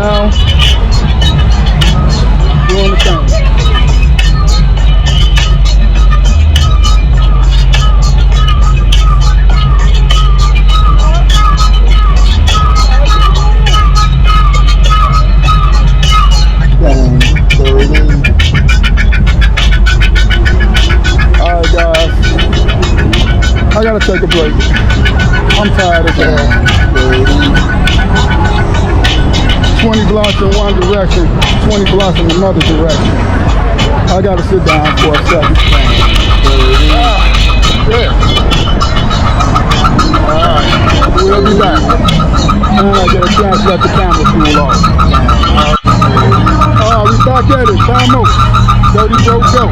down, doing the thing. Alright guys, I gotta take a break. I'm tired as hell. 20 blocks in one direction, 20 blocks in another direction. I gotta sit down for a second. Yeah. Alright, we'll be back. And I get a chance to let the camera cool off. Alright, we back at it. Time out. Dirty Bro Go.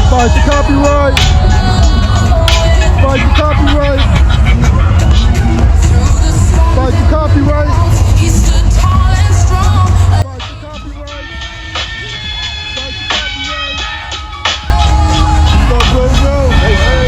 Fight the copyright. Fight the copyright. Fight the copyright. He stood tall and strong. Fight the copyright. Fight the copyright. Go, go, go. Hey, hey.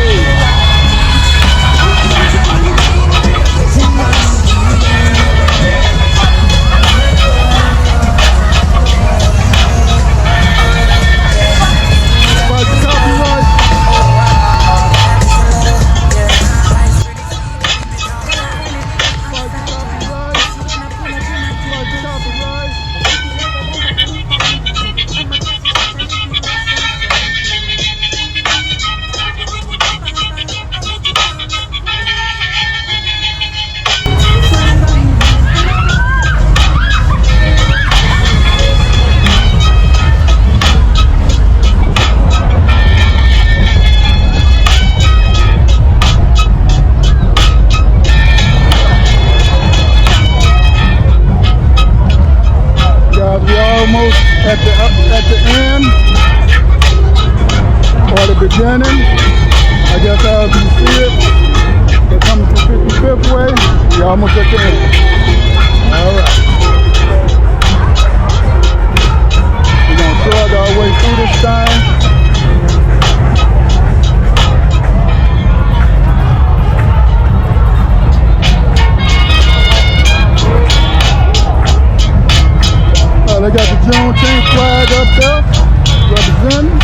Almost at the end or the beginning. I guess how you see it. They're coming from 55th way. We're almost at the end. All right. We're gonna shrug our way through this time. They got the Juneteenth flag up there, representing.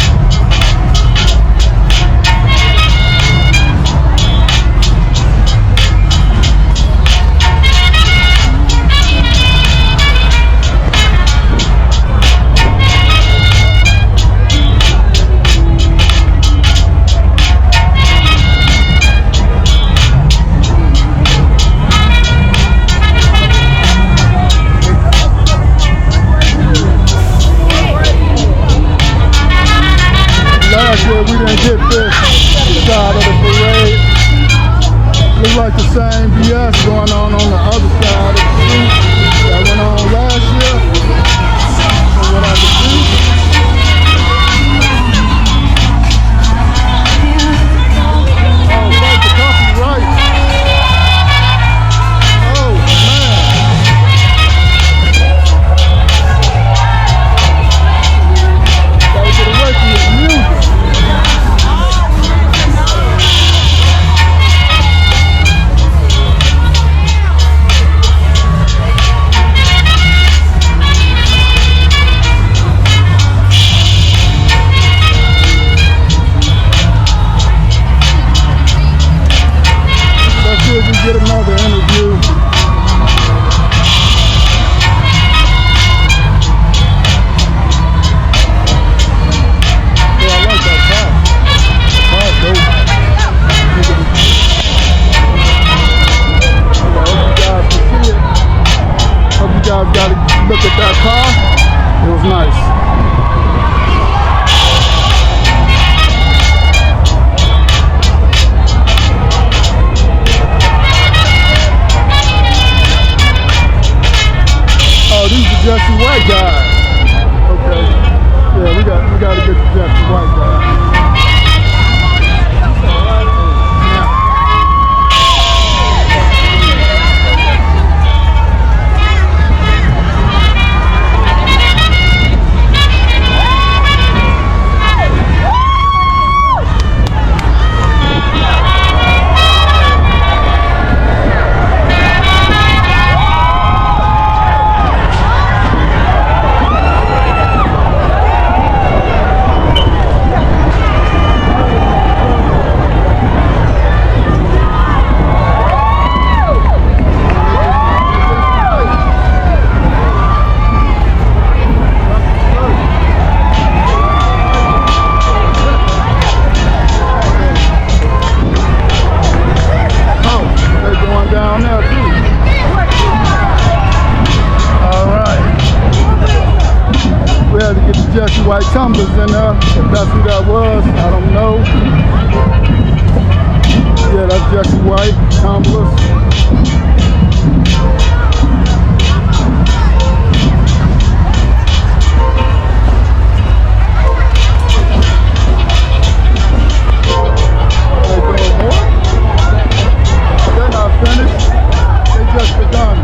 had to get the Jesse White tumblers in there. If that's who that was, I don't know. Yeah, that's Jesse White tumblers. They're not finished. They just begun.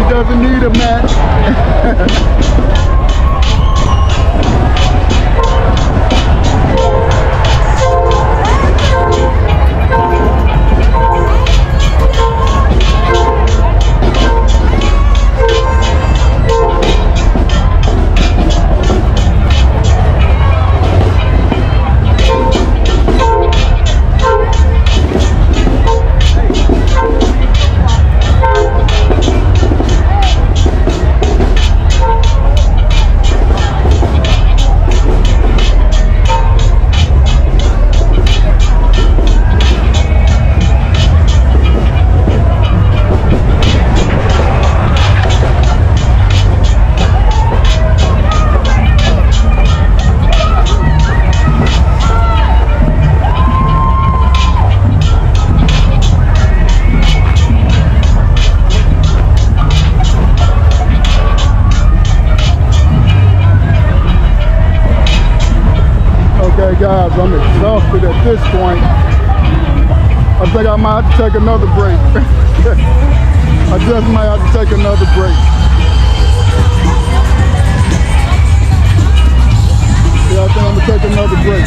Doesn't need a match. Okay guys, I'm exhausted at this point. I think I might have to take another break. I just might have to take another break. Yeah, I think I'm gonna take another break.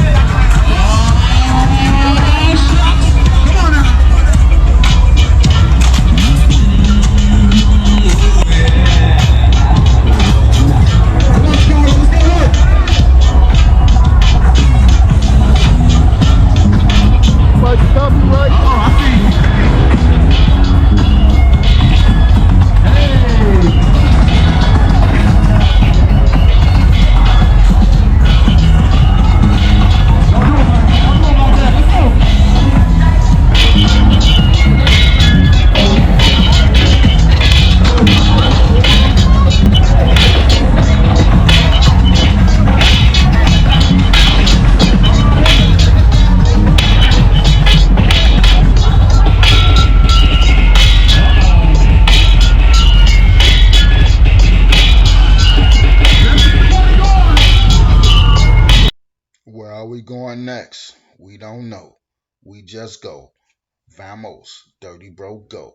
Where are we going next? We don't know. We just go. Vamos, dirty bro, go.